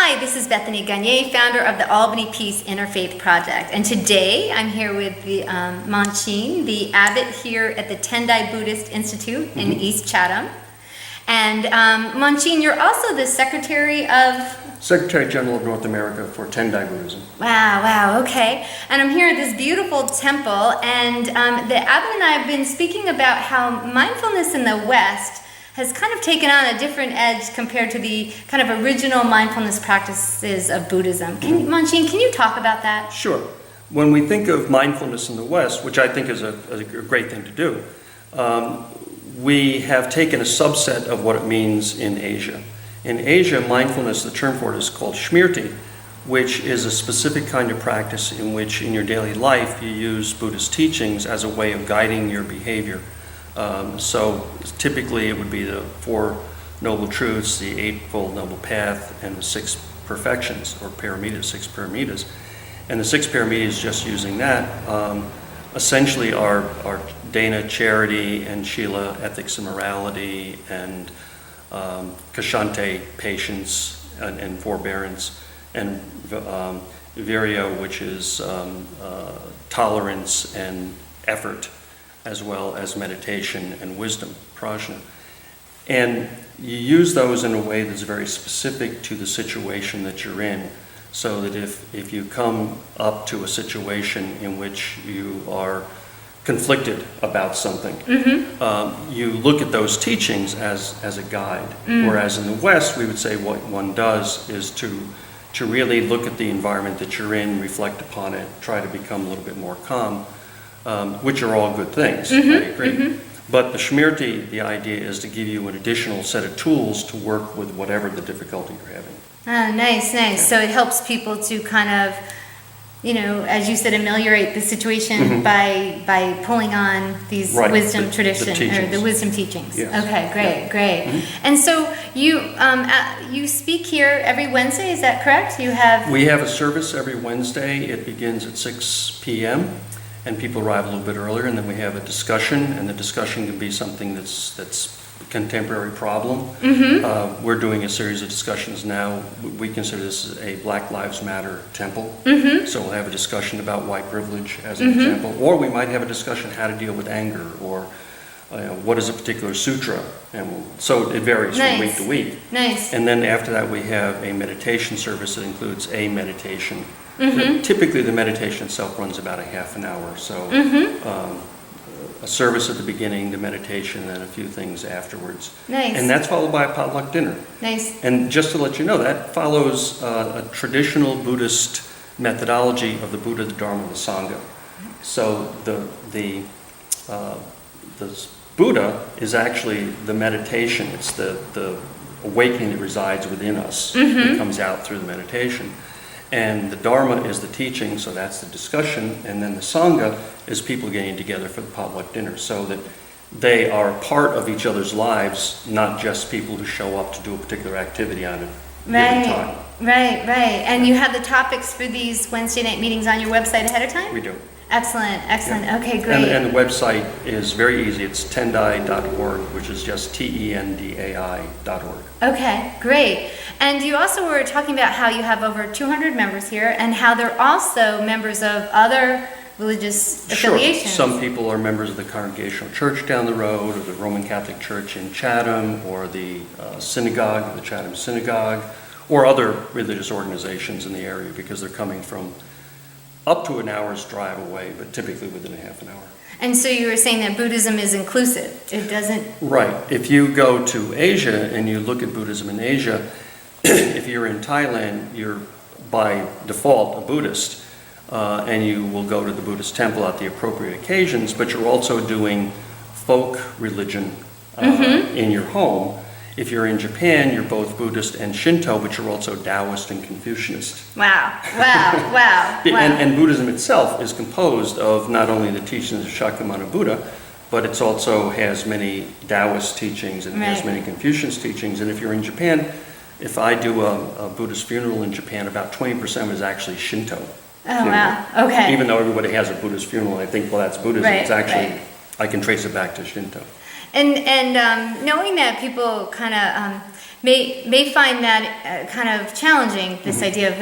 Hi, this is Bethany Gagne, founder of the Albany Peace Interfaith Project. And today I'm here with the Monshin, the abbot here at the Tendai Buddhist Institute in East Chatham. And Monshin, you're also the Secretary General of North America for Tendai Buddhism. Wow, okay. And I'm here at this beautiful temple, and the abbot and I have been speaking about how mindfulness in the West has kind of taken on a different edge compared to the kind of original mindfulness practices of Buddhism. Monshin, can you talk about that? Sure. When we think of mindfulness in the West, which I think is a great thing to do, we have taken a subset of what it means in Asia. In Asia, mindfulness, the term for it is called Shamir Tea, which is a specific kind of practice in which in your daily life you use Buddhist teachings as a way of guiding your behavior. So typically it would be the Four Noble Truths, the Eightfold Noble Path, and the Six Perfections, or Paramitas, Six Paramitas. And the Six Paramitas, just using that, essentially are Dana, charity, and Shila, ethics and morality, and Kashante, patience and forbearance, and Virya, which is tolerance and effort, as well as meditation and wisdom, prajna. And you use those in a way that's very specific to the situation that you're in, so that if you come up to a situation in which you are conflicted about something, you look at those teachings as a guide. Whereas in the West, we would say what one does is to really look at the environment that you're in, reflect upon it, try to become a little bit more calm, which are all good things, I agree. But the Shamir Tea, the idea is to give you an additional set of tools to work with whatever the difficulty you're having. Oh, nice. Yeah. So it helps people to kind of, as you said, ameliorate the situation by pulling on these wisdom traditions, or the wisdom teachings. Yes. Okay, great. And so you speak here every Wednesday, is that correct? We have a service every Wednesday. It begins at 6 p.m. and people arrive a little bit earlier, and then we have a discussion, and the discussion can be something that's a contemporary problem. We're doing a series of discussions now. We consider this a Black Lives Matter temple, so we'll have a discussion about white privilege as an example, or we might have a discussion how to deal with anger, or what is a particular sutra, and so it varies from week to week. Nice. And then after that we have a meditation service that includes a meditation. Typically the meditation itself runs about a half an hour, so a service at the beginning, the meditation, and then a few things afterwards. Nice. And that's followed by a potluck dinner. Nice. And just to let you know, that follows a traditional Buddhist methodology of the Buddha, the Dharma, and the Sangha. So the Buddha is actually the meditation. It's the awakening that resides within us that comes out through the meditation. And the Dharma is the teaching, so that's the discussion, and then the Sangha is people getting together for the potluck dinner, so that they are part of each other's lives, not just people who show up to do a particular activity on a given time. Right. And you have the topics for these Wednesday night meetings on your website ahead of time? We do. Excellent. Yeah. Okay, great. And the website is very easy. It's tendai.org, which is just tendai.org. Okay, great. And you also were talking about how you have over 200 members here, and how they're also members of other religious affiliations. Sure. Some people are members of the Congregational Church down the road, or the Roman Catholic Church in Chatham, or the synagogue, the Chatham Synagogue, or other religious organizations in the area, because they're coming from up to an hour's drive away, but typically within a half an hour. And so you were saying that Buddhism is inclusive. It doesn't... Right. If you go to Asia and you look at Buddhism in Asia, if you're in Thailand, you're by default a Buddhist, and you will go to the Buddhist temple at the appropriate occasions, but you're also doing folk religion in your home. If you're in Japan, you're both Buddhist and Shinto, but you're also Taoist and Confucianist. Wow. And Buddhism itself is composed of not only the teachings of Shakyamuni Buddha, but it also has many Taoist teachings and has many Confucianist teachings. And if you're in Japan, if I do a Buddhist funeral in Japan, about 20% of it is actually Shinto. Oh, wow. Okay. Even though everybody has a Buddhist funeral, I think, well, that's Buddhism. It's actually, I can trace it back to Shinto. And knowing that people kind of may find that kind of challenging, this idea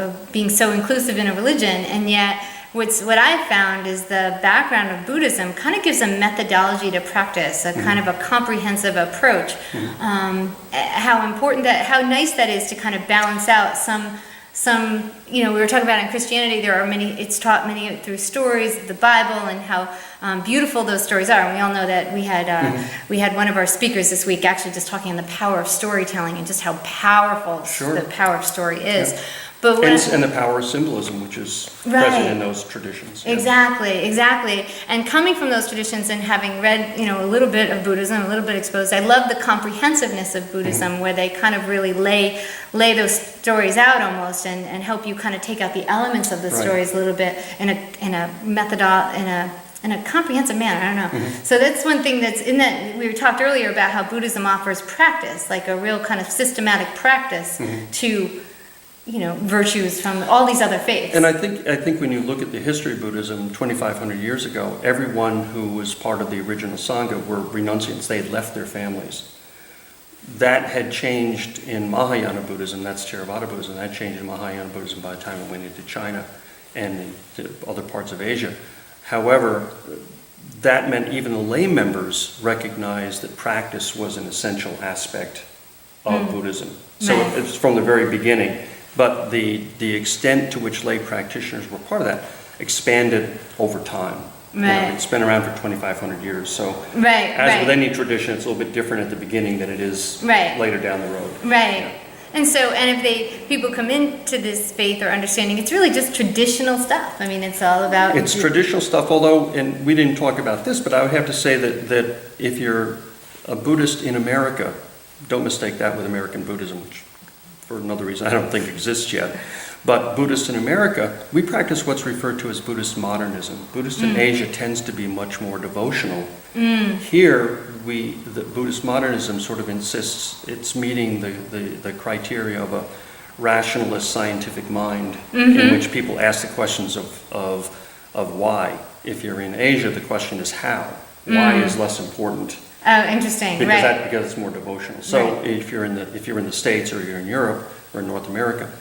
of being so inclusive in a religion, and yet what I've found is the background of Buddhism kind of gives a methodology to practice, a kind of a comprehensive approach. How important that, how nice that is to kind of balance out some, we were talking about in Christianity, there are many, it's taught many through stories of the Bible and how beautiful those stories are. And we all know that we had one of our speakers this week actually just talking on the power of storytelling and just how powerful the power of story is. Yeah. But and the power of symbolism, which is present in those traditions. Exactly. And coming from those traditions and having read, a little bit of Buddhism, a little bit exposed, I love the comprehensiveness of Buddhism, where they kind of really lay those stories out almost, and help you kind of take out the elements of the stories a little bit in a comprehensive manner. I don't know. So that's one thing that's in that. We talked earlier about how Buddhism offers practice, like a real kind of systematic practice to virtues from all these other faiths. And I think when you look at the history of Buddhism 2,500 years ago, everyone who was part of the original Sangha were renunciants. They had left their families. That had changed in Mahayana Buddhism, that's Theravada Buddhism, that changed in Mahayana Buddhism by the time it went into China and other parts of Asia. However, that meant even the lay members recognized that practice was an essential aspect of Buddhism. So it's from the very beginning. But the extent to which lay practitioners were part of that expanded over time. It's been around for 2,500 years. So as with any tradition, it's a little bit different at the beginning than it is later down the road. And so, and if people come into this faith or understanding, it's really just traditional stuff. I mean, it's all about... It's traditional stuff, although, and we didn't talk about this, but I would have to say that if you're a Buddhist in America, don't mistake that with American Buddhism, which for another reason I don't think exists yet. But Buddhist in America, we practice what's referred to as Buddhist modernism. Buddhist in Asia tends to be much more devotional. Here, the Buddhist modernism sort of insists it's meeting the criteria of a rationalist scientific mind in which people ask the questions of why. If you're in Asia, the question is how. Why is less important. Oh, interesting. Because it's more devotional. So if you're in the States or you're in Europe or in North America,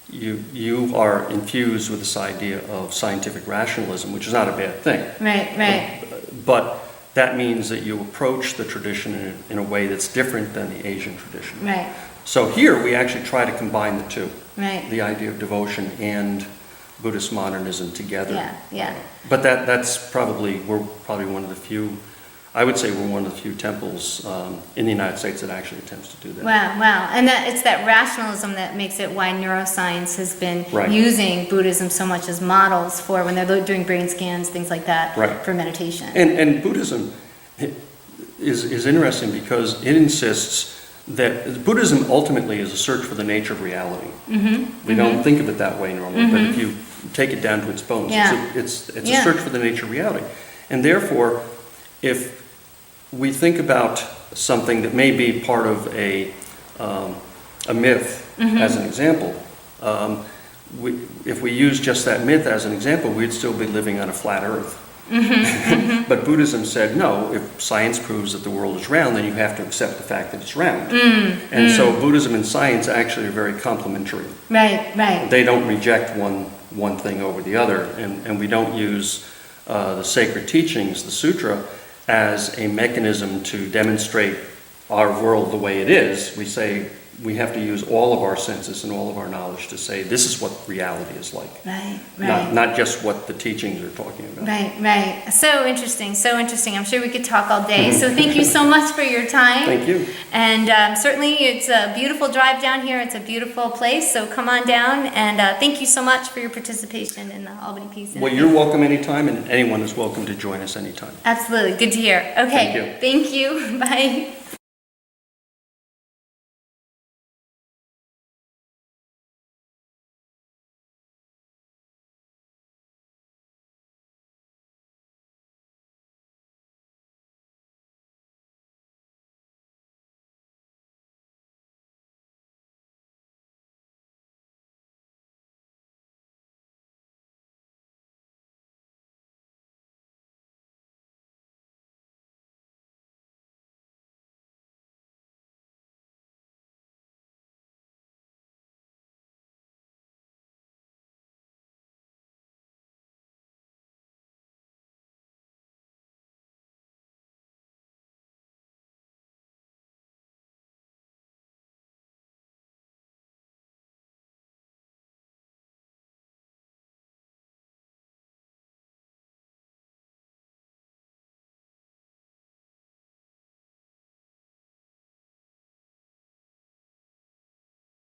you are infused with this idea of scientific rationalism, which is not a bad thing. But that means that you approach the tradition in a way that's different than the Asian tradition. So here we actually try to combine the two. The idea of devotion and Buddhist modernism together. But we're probably one of the few. I would say we're one of the few temples in the United States that actually attempts to do that. Wow. And it's that rationalism that makes it why neuroscience has been using Buddhism so much as models for when they're doing brain scans, things like that, for meditation. And Buddhism is interesting because it insists that Buddhism ultimately is a search for the nature of reality. We don't think of it that way normally, but if you take it down to its bones, it's a search for the nature of reality. And therefore, if we think about something that may be part of a myth as an example, if we use just that myth as an example, we'd still be living on a flat earth. But Buddhism said, no, if science proves that the world is round, then you have to accept the fact that it's round. And so Buddhism and science actually are very complementary. They don't reject one thing over the other, and we don't use the sacred teachings, the sutra, as a mechanism to demonstrate our world the way it is. We say we have to use all of our senses and all of our knowledge to say this is what reality is like. Not just what the teachings are talking about. So interesting. I'm sure we could talk all day. So thank you so much for your time. Thank you. And certainly it's a beautiful drive down here. It's a beautiful place. So come on down. And thank you so much for your participation in the Albany Peace. Well, you're welcome anytime, and anyone is welcome to join us anytime. Absolutely. Good to hear. Okay. Thank you. Bye.